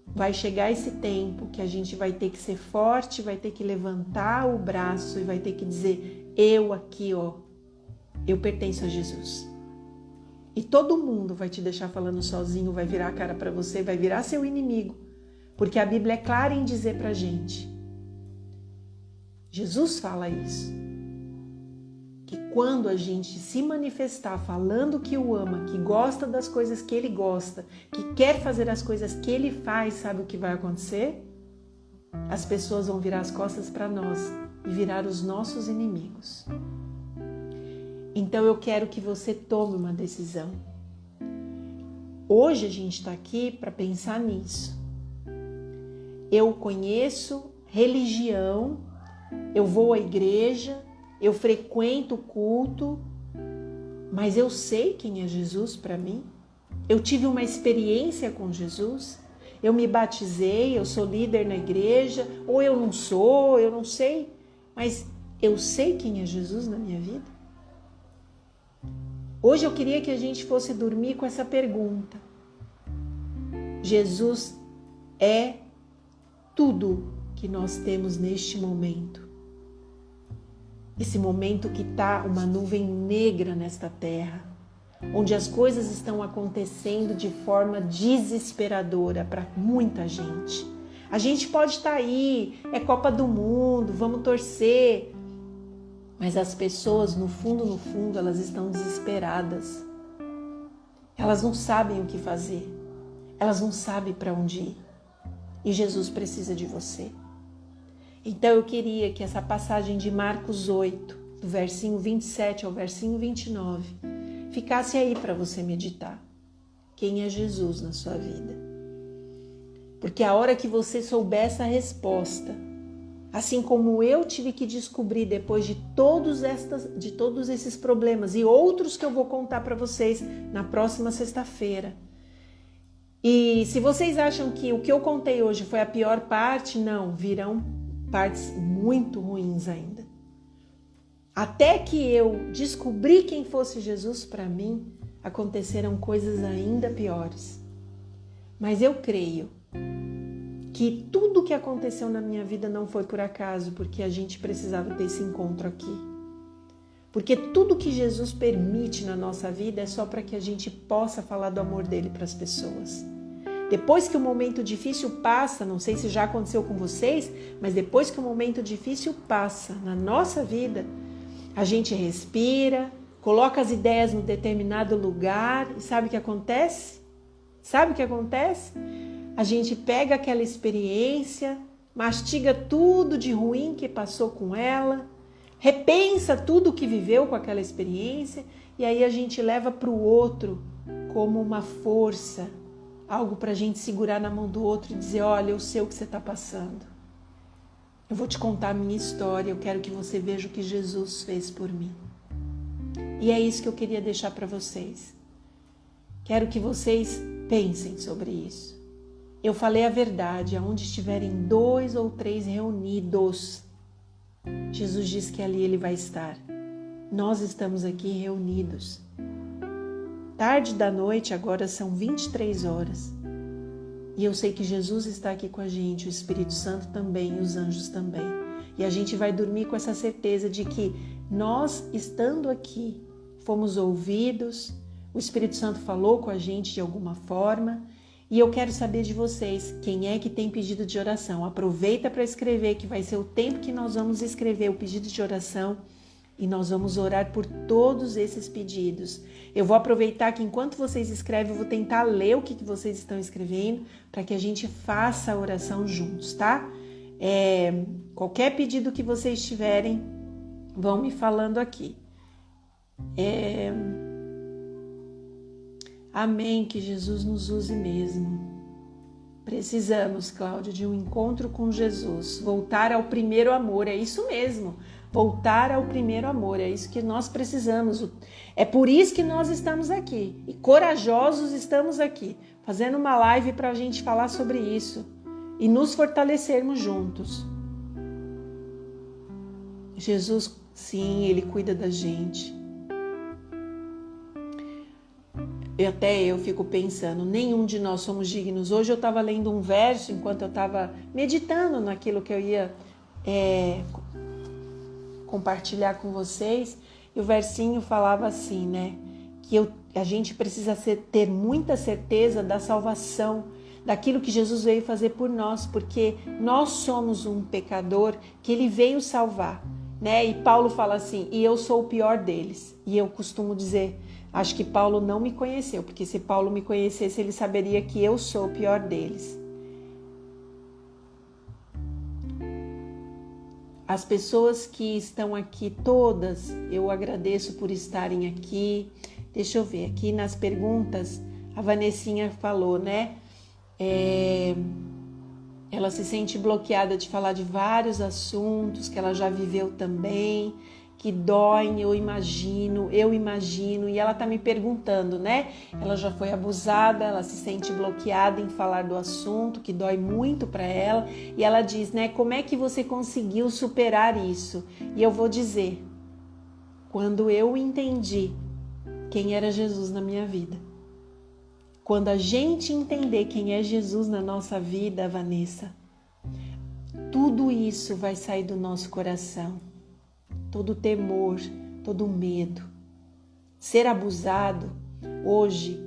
Vai chegar esse tempo que a gente vai ter que ser forte, vai ter que levantar o braço e vai ter que dizer: eu aqui, ó, eu pertenço a Jesus. E todo mundo vai te deixar falando sozinho, vai virar a cara para você, vai virar seu inimigo. Porque a Bíblia é clara em dizer pra gente. Jesus fala isso. Que quando a gente se manifestar falando que o ama, que gosta das coisas que ele gosta, que quer fazer as coisas que ele faz, sabe o que vai acontecer? As pessoas vão virar as costas para nós e virar os nossos inimigos. Então eu quero que você tome uma decisão. Hoje a gente está aqui para pensar nisso. Eu conheço religião, eu vou à igreja, eu frequento o culto, mas eu sei quem é Jesus para mim? Eu tive uma experiência com Jesus? Eu me batizei, eu sou líder na igreja, ou eu não sou, eu não sei, mas eu sei quem é Jesus na minha vida? Hoje eu queria que a gente fosse dormir com essa pergunta. Jesus é tudo que nós temos neste momento. Esse momento que está uma nuvem negra nesta terra, onde as coisas estão acontecendo de forma desesperadora para muita gente. A gente pode estar aí, é Copa do Mundo, vamos torcer, mas as pessoas, no fundo, elas estão desesperadas. Elas não sabem o que fazer, elas não sabem para onde ir. E Jesus precisa de você. Então eu queria que essa passagem de Marcos 8, do versinho 27 ao versinho 29, ficasse aí para você meditar. Quem é Jesus na sua vida? Porque a hora que você souber essa resposta, assim como eu tive que descobrir depois de todos esses problemas e outros que eu vou contar para vocês na próxima sexta-feira. E se vocês acham que o que eu contei hoje foi a pior parte, não, virão partes muito ruins ainda. Até que eu descobri quem fosse Jesus para mim, aconteceram coisas ainda piores. Mas eu creio que tudo o que aconteceu na minha vida não foi por acaso, porque a gente precisava ter esse encontro aqui. Porque tudo que Jesus permite na nossa vida é só para que a gente possa falar do amor dele para as pessoas. Depois que o momento difícil passa, não sei se já aconteceu com vocês, mas depois que o momento difícil passa na nossa vida, a gente respira, coloca as ideias num determinado lugar e sabe o que acontece? Sabe o que acontece? A gente pega aquela experiência, mastiga tudo de ruim que passou com ela, repensa tudo o que viveu com aquela experiência e aí a gente leva para o outro como uma força, algo para a gente segurar na mão do outro e dizer, olha, eu sei o que você está passando. Eu vou te contar a minha história, eu quero que você veja o que Jesus fez por mim. E é isso que eu queria deixar para vocês. Quero que vocês pensem sobre isso. Eu falei a verdade, aonde estiverem 2 ou 3 reunidos, Jesus diz que ali ele vai estar. Nós estamos aqui reunidos. Tarde da noite, agora são 23 horas. E eu sei que Jesus está aqui com a gente, o Espírito Santo também, e os anjos também. E a gente vai dormir com essa certeza de que nós, estando aqui, fomos ouvidos, o Espírito Santo falou com a gente de alguma forma. E eu quero saber de vocês, quem é que tem pedido de oração? Aproveita para escrever, que vai ser o tempo que nós vamos escrever o pedido de oração. E nós vamos orar por todos esses pedidos. Eu vou aproveitar que enquanto vocês escrevem, eu vou tentar ler o que vocês estão escrevendo para que a gente faça a oração juntos, tá? Qualquer pedido que vocês tiverem, vão me falando aqui. Amém, que Jesus nos use mesmo. Precisamos, Cláudia, de um encontro com Jesus, voltar ao primeiro amor, é isso mesmo. Voltar ao primeiro amor, é isso que nós precisamos. É por isso que nós estamos aqui. E corajosos estamos aqui, fazendo uma live para a gente falar sobre isso. E nos fortalecermos juntos. Jesus, sim, Ele cuida da gente. Eu fico pensando, nenhum de nós somos dignos. Hoje eu estava lendo um verso, enquanto eu estava meditando naquilo que eu ia compartilhar com vocês, e o versinho falava assim, né? Que a gente precisa ter muita certeza da salvação, daquilo que Jesus veio fazer por nós, porque nós somos um pecador que Ele veio salvar, né? E Paulo fala assim, e eu sou o pior deles. E eu costumo dizer, acho que Paulo não me conheceu, porque se Paulo me conhecesse, ele saberia que eu sou o pior deles. As pessoas que estão aqui todas, eu agradeço por estarem aqui. Deixa eu ver, aqui nas perguntas, a Vanessinha falou, né? Ela se sente bloqueada de falar de vários assuntos que ela já viveu também, que doem, eu imagino, e ela tá me perguntando, né? Ela já foi abusada, ela se sente bloqueada em falar do assunto, que dói muito para ela, e ela diz, né? Como é que você conseguiu superar isso? E eu vou dizer, quando eu entendi quem era Jesus na minha vida. Quando a gente entender quem é Jesus na nossa vida, Vanessa, tudo isso vai sair do nosso coração. Todo temor, todo medo. Ser abusado, hoje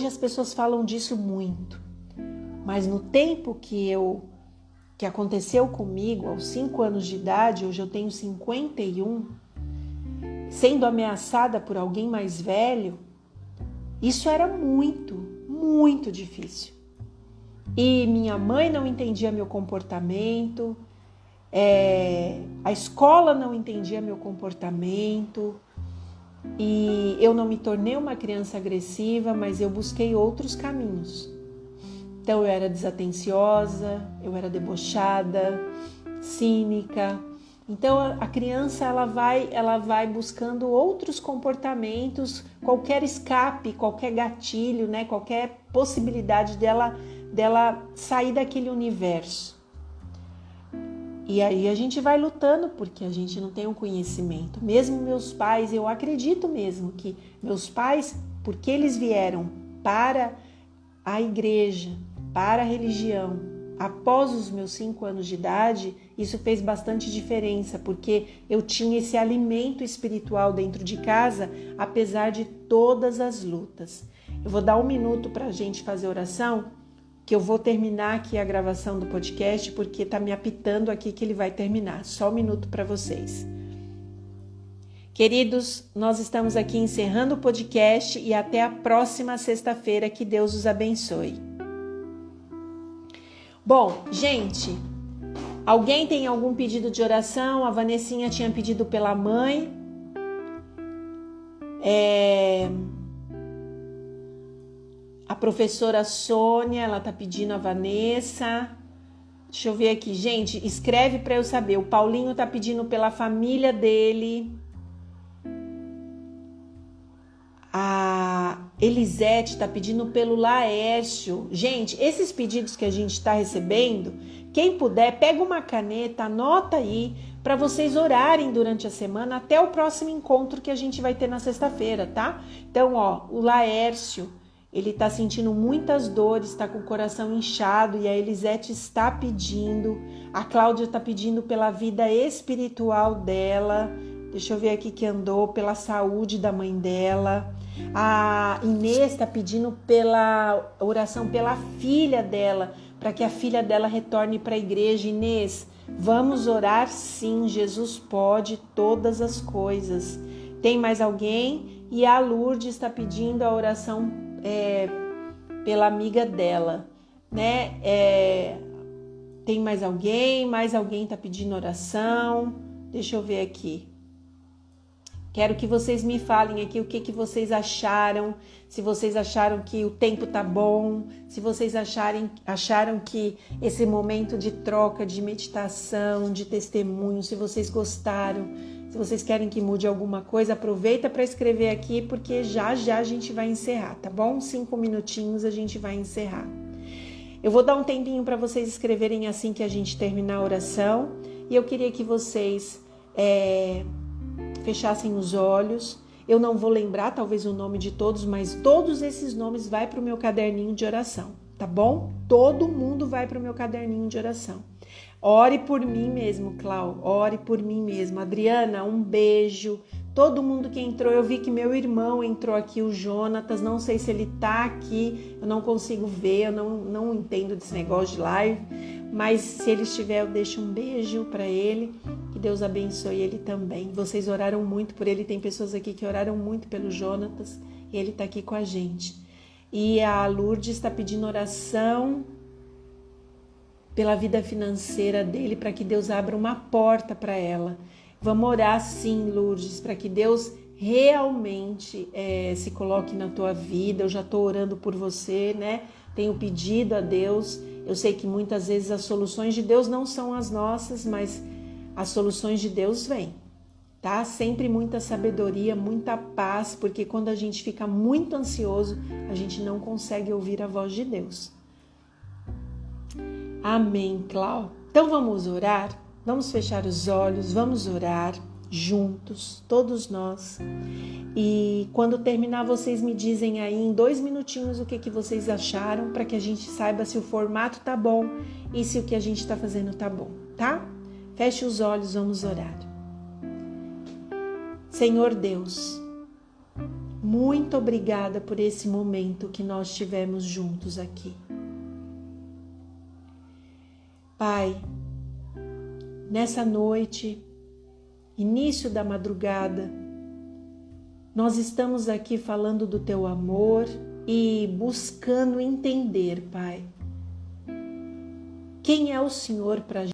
as pessoas falam disso muito. Mas no tempo que aconteceu comigo, aos 5 anos de idade, hoje eu tenho 51, sendo ameaçada por alguém mais velho, isso era muito, muito difícil. E minha mãe não entendia meu comportamento, a escola não entendia meu comportamento, e eu não me tornei uma criança agressiva, mas eu busquei outros caminhos. Então eu era desatenciosa, eu era debochada, cínica. Então a criança ela vai buscando outros comportamentos, qualquer escape, qualquer gatilho, né? Qualquer possibilidade dela sair daquele universo. E aí a gente vai lutando porque a gente não tem um conhecimento. Mesmo meus pais, eu acredito mesmo que meus pais, porque eles vieram para a igreja, para a religião, após os meus 5 anos de idade, isso fez bastante diferença, porque eu tinha esse alimento espiritual dentro de casa, apesar de todas as lutas. Eu vou dar 1 minuto para a gente fazer oração, que eu vou terminar aqui a gravação do podcast, porque está me apitando aqui que ele vai terminar. Só 1 minuto para vocês. Queridos, nós estamos aqui encerrando o podcast e até a próxima sexta-feira. Que Deus os abençoe. Bom, gente, alguém tem algum pedido de oração? A Vanessinha tinha pedido pela mãe. A professora Sônia, ela tá pedindo a Vanessa. Deixa eu ver aqui, gente, escreve para eu saber. O Paulinho tá pedindo pela família dele. A Elisete tá pedindo pelo Laércio. Gente, esses pedidos que a gente está recebendo, quem puder, pega uma caneta, anota aí para vocês orarem durante a semana até o próximo encontro que a gente vai ter na sexta-feira, tá? Então, o Laércio, ele está sentindo muitas dores, está com o coração inchado e a Elisete está pedindo. A Cláudia está pedindo pela vida espiritual dela. Deixa eu ver aqui que andou, pela saúde da mãe dela. A Inês está pedindo pela oração pela filha dela, para que a filha dela retorne para a igreja. Inês, vamos orar sim, Jesus pode todas as coisas. Tem mais alguém? E a Lourdes está pedindo a oração pela amiga dela, né? Tem mais alguém? Mais alguém está pedindo oração? Deixa eu ver aqui. Quero que vocês me falem aqui o que vocês acharam, se vocês acharam que o tempo tá bom, se vocês acharam que esse momento de troca, de meditação, de testemunho, se vocês gostaram, se vocês querem que mude alguma coisa, aproveita para escrever aqui, porque já a gente vai encerrar, tá bom? 5 minutinhos a gente vai encerrar. Eu vou dar um tempinho para vocês escreverem assim que a gente terminar a oração, e eu queria que vocês fechassem os olhos. Eu não vou lembrar talvez o nome de todos, mas todos esses nomes vai para o meu caderninho de oração, tá bom? Todo mundo vai para o meu caderninho de oração. Ore por mim mesmo, Clau, ore por mim mesmo. Adriana, um beijo. Todo mundo que entrou, eu vi que meu irmão entrou aqui, o Jonatas, não sei se ele tá aqui, eu não consigo ver, eu não entendo desse negócio de live, mas se ele estiver, eu deixo um beijo para ele, que Deus abençoe ele também. Vocês oraram muito por ele, tem pessoas aqui que oraram muito pelo Jonatas, e ele tá aqui com a gente. E a Lourdes está pedindo oração pela vida financeira dele, para que Deus abra uma porta para ela. Vamos orar sim, Lourdes, para que Deus realmente se coloque na tua vida. Eu já estou orando por você, né? Tenho pedido a Deus. Eu sei que muitas vezes as soluções de Deus não são as nossas, mas as soluções de Deus vêm, tá? Sempre muita sabedoria, muita paz, porque quando a gente fica muito ansioso, a gente não consegue ouvir a voz de Deus. Amém, Clau. Então vamos orar? Vamos fechar os olhos, vamos orar. juntos, todos nós. E quando terminar, vocês me dizem aí em 2 minutinhos o que vocês acharam, para que a gente saiba se o formato tá bom e se o que a gente está fazendo tá bom, tá? Feche os olhos, vamos orar. Senhor Deus, muito obrigada por esse momento que nós tivemos juntos aqui. Pai, nessa noite, início da madrugada, nós estamos aqui falando do Teu amor e buscando entender, Pai, quem é o Senhor para